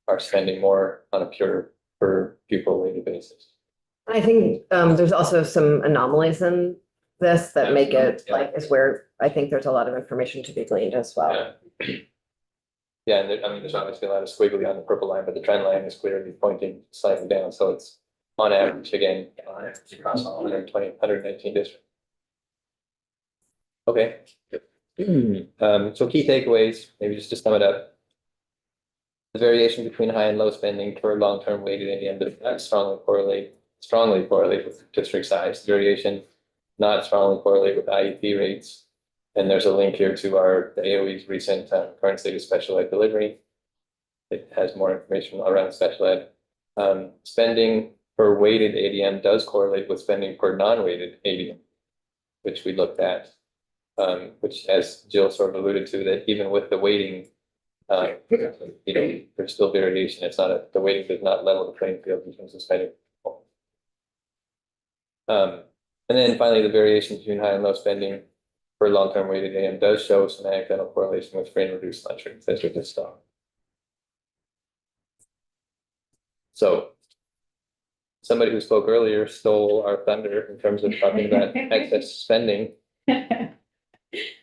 are spending more on a pure per pupil weighted basis. I think there's also some anomalies in this that make it is where I think there's a lot of information to be gleaned as well. Yeah, and there's obviously a lot of squiggly on the purple line, but the trend line is clearly pointing slightly down, so it's on average, again, across all 119 districts. Okay. So key takeaways, maybe just to sum it up. The variation between high and low spending for long-term weighted ADM does not strongly correlate with district size. The variation not strongly correlate with IEP rates. And there's a link here to the AOE's recent current state of special ed delivery. It has more information around special ed. Spending per weighted ADM does correlate with spending per non-weighted ADM, which we looked at, which, as Jill sort of alluded to, that even with the weighting, there's still variation. It's not the weighting does not level the playing field in terms of spending. And then finally, the variation between high and low spending for long-term weighted ADM does show some anecdotal correlation with free and reduced lunch rates, as we just saw. So somebody who spoke earlier stole our thunder in terms of talking about excess spending.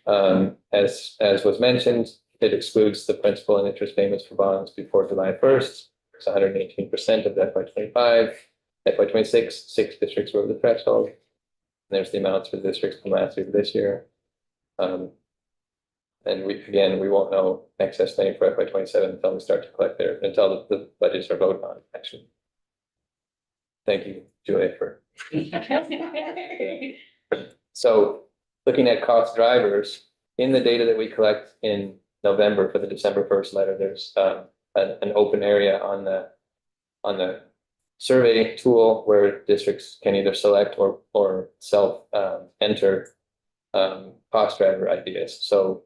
As was mentioned, it excludes the principal and interest payments for bonds before July 1st. It's 118% of the FY25. FY26, 6 districts were over the threshold. And there's the amounts for the districts from last year to this year. And we won't know excess spending for FY27 until we start to collect until the budgets are voted on, actually. Thank you, Julia, for. So looking at cost drivers, in the data that we collect in November for the December 1st letter, there's an open area on the survey tool where districts can either select or self enter cost driver ideas. So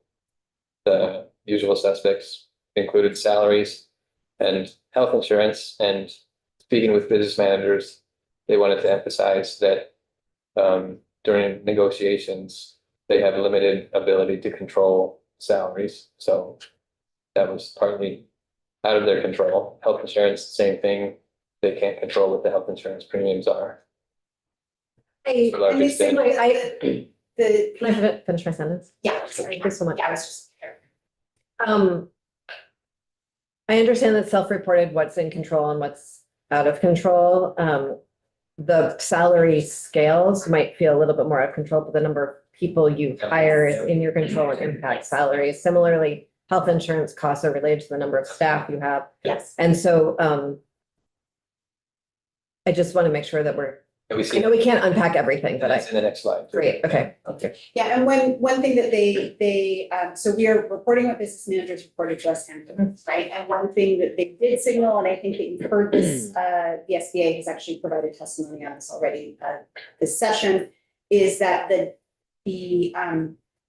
the usual suspects included salaries and health insurance. And speaking with business managers, they wanted to emphasize that during negotiations, they have limited ability to control salaries. So that was partly out of their control. Health insurance, same thing. They can't control what the health insurance premiums are. Hey, To a large and the same extent. way can I finish my sentence? Yeah, sorry. Thank you so much. Yeah, I was just. I understand that self-reported what's in control and what's out of control. The salary scales might feel a little bit more out of control, but the number of people you hire is in your control and impact salaries. Similarly, health insurance costs are related to the number of staff you have. Yes. And so I just want to make sure that And we I see know we can't unpack everything, but that's in the next slide. great, okay. Yeah, and one thing that so we are reporting what business managers reported to us, right? And one thing that they did signal, and I think that you've heard this, the SBA has actually provided testimony on this already, this session, is that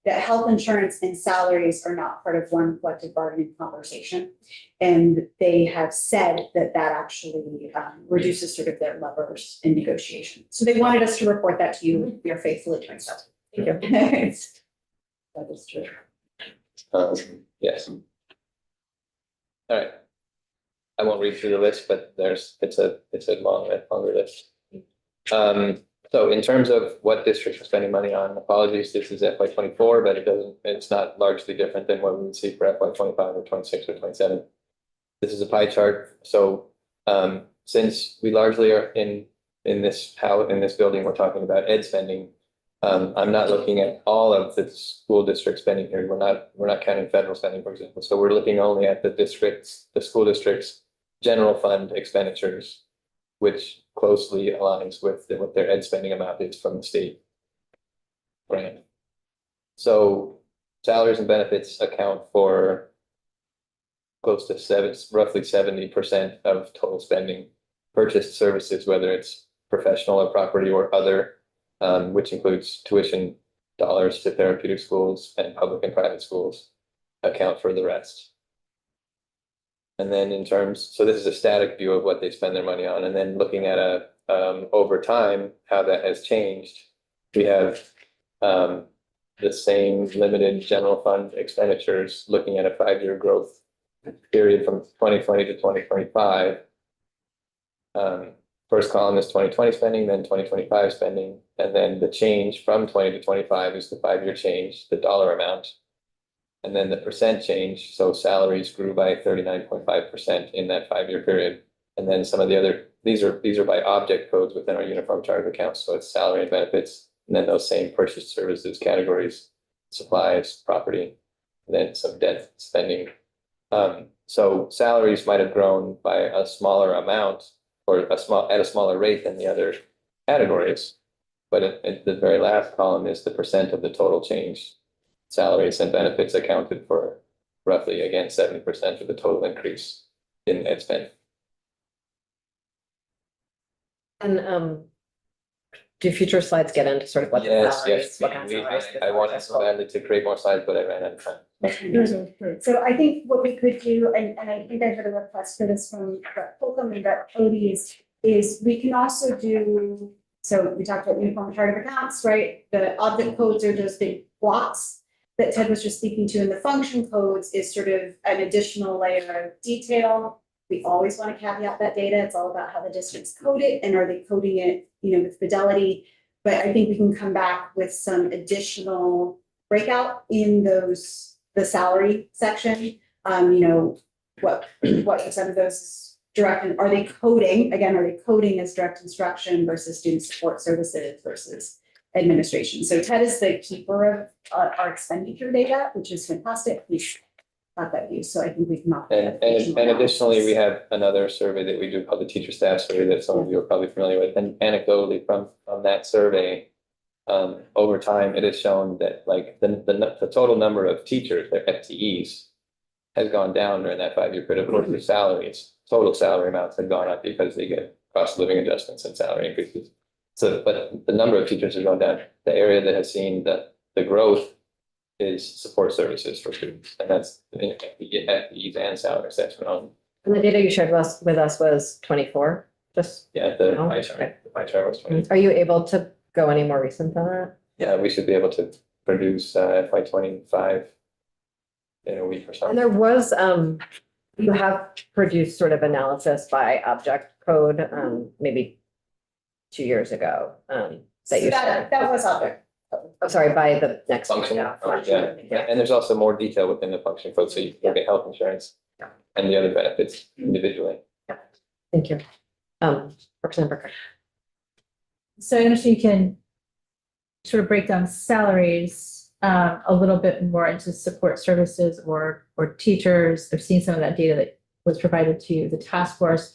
that health insurance and salaries are not part of one collective bargaining conversation. And they have said that actually reduces sort of their levers in negotiation. So they wanted us to report that to you. We are faithfully doing so. Thank you. That is true. Yes. All right. I won't read through the list, but it's a longer list. So in terms of what districts are spending money on, apologies, this is FY24, but it's not largely different than what we would see for FY25 or 26 or 27. This is a pie chart. So since we largely are in this building, we're talking about ed spending. I'm not looking at all of the school district spending here. We're not counting federal spending, for example. So we're looking only at the school district's general fund expenditures, which closely aligns with what their ed spending amount is from the state grant. So salaries and benefits account for close to roughly 70% of total spending. Purchased services, whether it's professional or property or other, which includes tuition dollars to therapeutic schools and public and private schools, account for the rest. And then so this is a static view of what they spend their money on. And then looking at over time, how that has changed, we have the same limited general fund expenditures looking at a 5-year growth period from 2020 to 2025. First column is 2020 spending, then 2025 spending, and then the change from 20 to 25 is the 5-year change, the dollar amount. And then the percent change, so salaries grew by 39.5% in that 5-year period. And then some of the other, these are by object codes within our uniform chart of accounts. So it's salary and benefits, and then those same purchased services categories, supplies, property, and then some debt spending So salaries might have grown by a smaller amount or at a smaller rate than the other categories. But at the very last column is the percent of the total change. Salaries and benefits accounted for roughly, again, 70% of the total increase in ed spend. And do future slides get into sort of what the Yes, salaries, yes, what kind of salaries? I wanted so badly to create more slides, but I ran out of time. So I think what we could do, and I think I heard a request for this from Brett Holcomb and Brett Cody is we can also do, so we talked about uniform chart of accounts, right? The object codes are those big blocks that Ted was just speaking to, and the function codes is sort of an additional layer of detail. We always want to caveat that data. It's all about how the districts code it and are they coding it, with fidelity. But I think we can come back with some additional breakout in the salary section. What percent of those is direct, and are they coding, again, are they coding as direct instruction versus student support services versus administration? So Ted is the keeper of our expenditure data, which is fantastic. We got that view, so I think we can. And additionally, we have another survey that we do called the teacher staff survey that some of you are probably familiar with. And anecdotally from that survey, over time, it has shown that like the total number of teachers, their FTEs, has gone down during that 5-year period. Of course, their salaries, total salary amounts have gone up because they get cost of living adjustments and salary increases. So, but the number of teachers has gone down. The area that has seen the growth is support services for students, and that's FTEs and salaries that's grown. And the data you shared with us was 24, just. Yeah, the pie chart was 20. Are you able to go any more recent than that? Yeah, we should be able to produce FY 25 in a week or so. And there was, you have produced sort of analysis by object code, maybe 2 years ago, that you shared. That was object. Oh, sorry, by the next. Function, one, yeah, and there's also more detail within the function code, so you can look at health insurance and the other benefits individually. Thank you. Representative Burkhardt. So I understand you can sort of break down salaries a little bit more into support services or teachers. I've seen some of that data that was provided to the task force.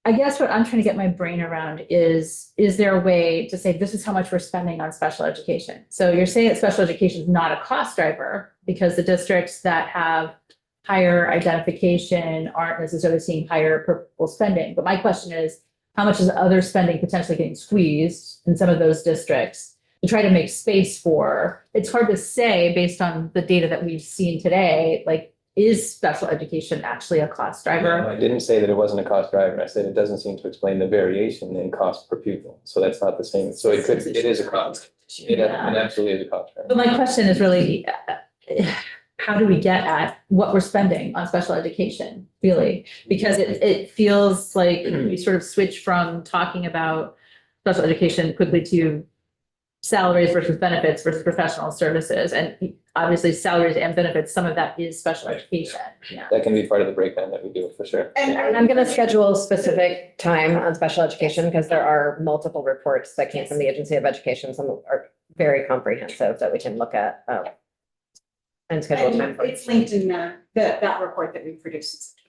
I guess what I'm trying to get my brain around is there a way to say this is how much we're spending on special education? So you're saying that special education is not a cost driver because the districts that have higher identification aren't necessarily seeing higher purple spending. But my question is, how much is other spending potentially getting squeezed in some of those districts to try to make space for? It's hard to say based on the data that we've seen today, like, is special education actually a cost driver? No, I didn't say that it wasn't a cost driver. I said it doesn't seem to explain the variation in cost per pupil. So that's not the same. So it is a cost. It absolutely is a cost driver. But my question is really, how do we get at what we're spending on special education, really? Because it feels like we sort of switch from talking about special education quickly to salaries versus benefits versus professional services. And obviously salaries and benefits, some of that is special education. Yeah. That can be part of the breakdown that we do for sure. And I'm going to schedule a specific time on special education because there are multiple reports that came from the Agency of Education. Some are very comprehensive that we can look at and schedule time for. It's linked in that report that we produced.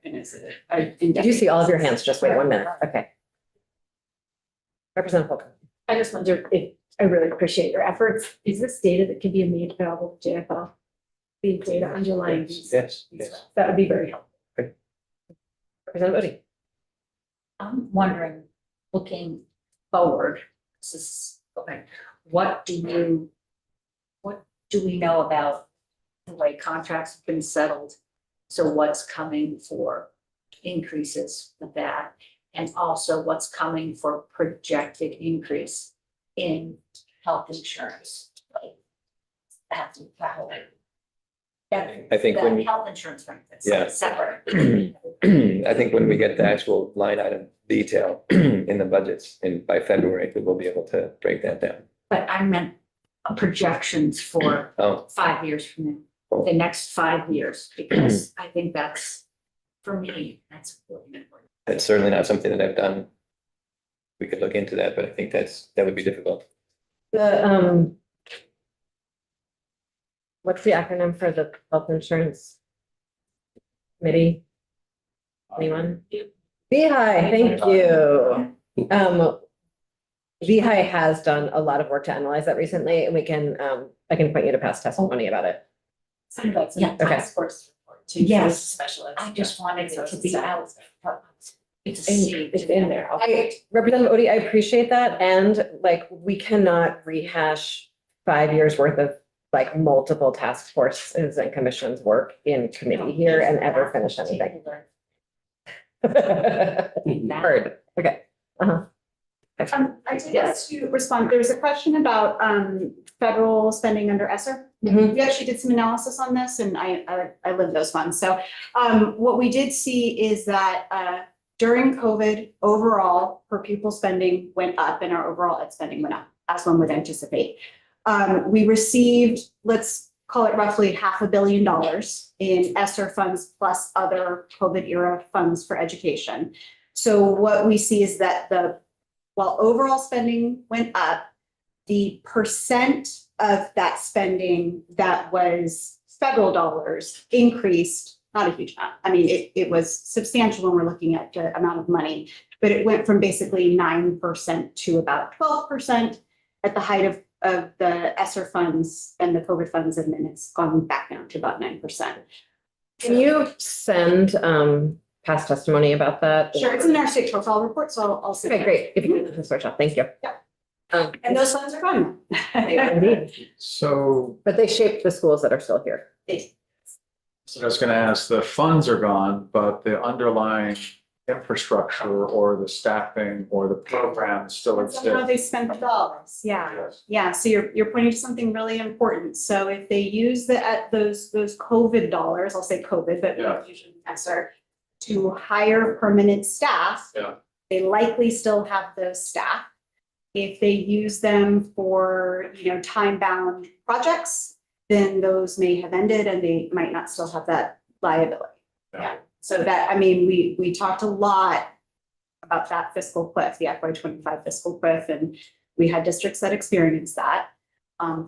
Did you see all of your hands? Just wait 1 minute. Okay. Representative Holcomb. I just wonder if, I really appreciate your efforts. Is this data that can be made available to JFL? The data underlying these? Yes. That would be very helpful. Representative Bodie. I'm wondering, looking forward, what do we know about the way contracts have been settled? So what's coming for increases with that? And also what's coming for projected increase in health insurance? I think when health insurance benefits, Yeah. separate. I think when we get the actual line item detail in the budgets by February, we will be able to break that down. But I meant projections for Oh, 5 years from now, the next 5 years, because I think that's, for me, that's really important. that's certainly not something that I've done. We could look into that, but I think that would be difficult. The what's the acronym for the health insurance committee? Anyone? VHI, thank you. VHI has done a lot of work to analyze that recently, and we can, I can point you to past testimony about it. Yeah. Okay. Task force report too. Yes. Special ed. I just wanted it to be out. It's in there. Representative Odie, I appreciate that, and like, we cannot rehash 5 years worth of like multiple task forces and commissions work in committee here and ever finish anything. Hard, okay. I did want to respond. There was a question about federal spending under ESSER. We actually did some analysis on this and I live those funds. So what we did see is that during COVID, overall per pupil spending went up and our overall ed spending went up, as one would anticipate. We received, let's call it roughly $500 million in ESSER funds plus other COVID era funds for education. So what we see is that while overall spending went up, the percent of that spending that was federal dollars increased, not a huge amount. I mean, it was substantial when we're looking at the amount of money, but it went from basically 9% to about 12% at the height of the ESSER funds and the COVID funds, and then it's gone back down to about 9%. Can you send past testimony about that? Sure, it's in our state profile report, so I'll send Okay, it. great. If you can do this workshop, thank you. Yeah. And those funds are gone. indeed, So, but they shaped the schools that are still here. so I was gonna ask, the funds are gone, but the underlying infrastructure or the staffing or the program still That's how exists. they spent the dollars, yeah. Yes. Yeah, so you're pointing to something really important. So if they use those COVID dollars, I'll say COVID, but Yeah. usually ESSER, to hire permanent staff. Yeah. They likely still have those staff. If they use them for, time-bound projects, then those may have ended and they might not still have that liability. Yeah. So that, I mean, we talked a lot about that fiscal cliff, the FY25 fiscal cliff, and we had districts that experienced that,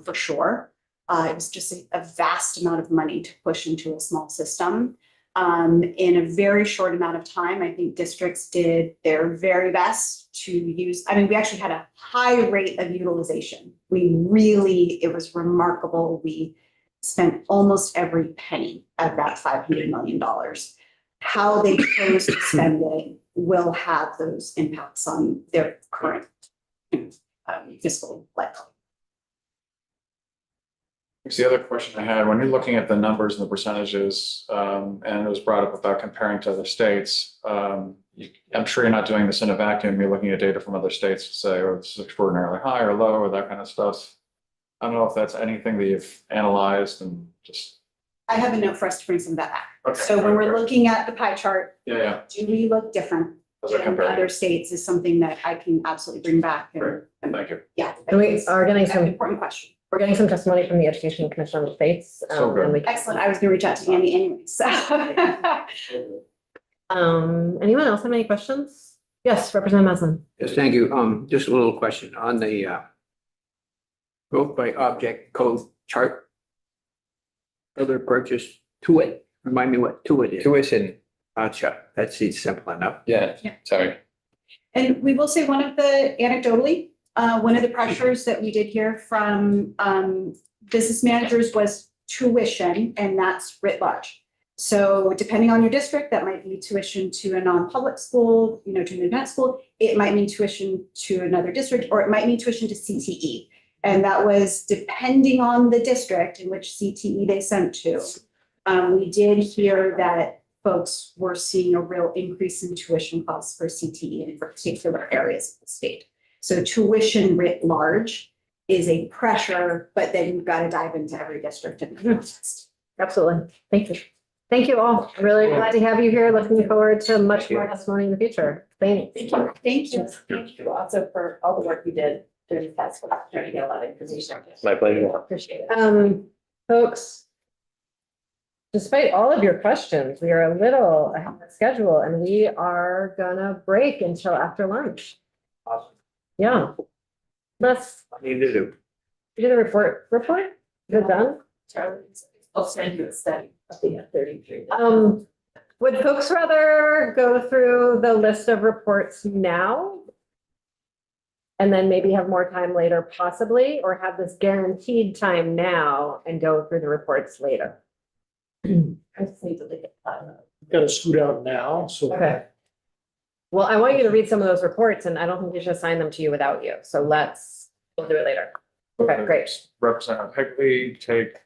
for sure. It was just a vast amount of money to push into a small system. In a very short amount of time, I think districts did their very best to use, we actually had a high rate of utilization. It was remarkable. We spent almost every penny of that $500 million. How they chose to spend it will have those impacts on their current fiscal life. The other question I had, when you're looking at the numbers and the percentages, and it was brought up about comparing to other states, I'm sure you're not doing this in a vacuum. You're looking at data from other states to say, oh, this is extraordinarily high or low or that kind of stuff. I don't know if that's anything that you've analyzed and just. I have a note for us to bring some of that back. Okay. So when we're looking at the pie chart, Yeah. do we look different As a than comparative. other states is something that I can absolutely bring back. Great. Thank you. Yeah. And we are getting That's an some, important question. we're getting some testimony from the Education Commission of the States. So good. And we can- Excellent. I was gonna reach out to Andy anyway, so. Anyone else have any questions? Yes, Representative Maslin. Yes, thank you. Just a little question on the growth by object code chart. Other purchase to it. Remind me what to it is. Tuition, Gotcha. That's simple enough. yeah, sorry. And we will say one of the anecdotally, one of the pressures that we did hear from business managers was tuition, and that's writ large. So depending on your district, that might be tuition to a non-public school, to an event school. It might mean tuition to another district, or it might mean tuition to CTE. And that was depending on the district in which CTE they sent to. We did hear that folks were seeing a real increase in tuition costs for CTE in particular areas of the state. So tuition writ large is a pressure, but then you've got to dive into every district and test. Absolutely. Thank you. Thank you all. Really glad to have you here. Looking forward to much more testimony in the future. Thank you. Thank you. Thank you also for all the work you did during the past, trying to get a lot of information. My pleasure. Appreciate it. Folks, despite all of your questions, we are a little ahead of schedule and we are gonna break until after lunch. Awesome. Yeah. Let's What do you do? do the report. Is it done? Charlie, I'll send you a study of the 33. Would folks rather go through the list of reports now? And then maybe have more time later possibly, or have this guaranteed time now and go through the reports later? I just need to look at that. Gotta scoot out now, so. Okay. Well, I want you to read some of those reports and I don't think we should assign them to you without you. So we'll do it later. Okay, great. Representative Higley, take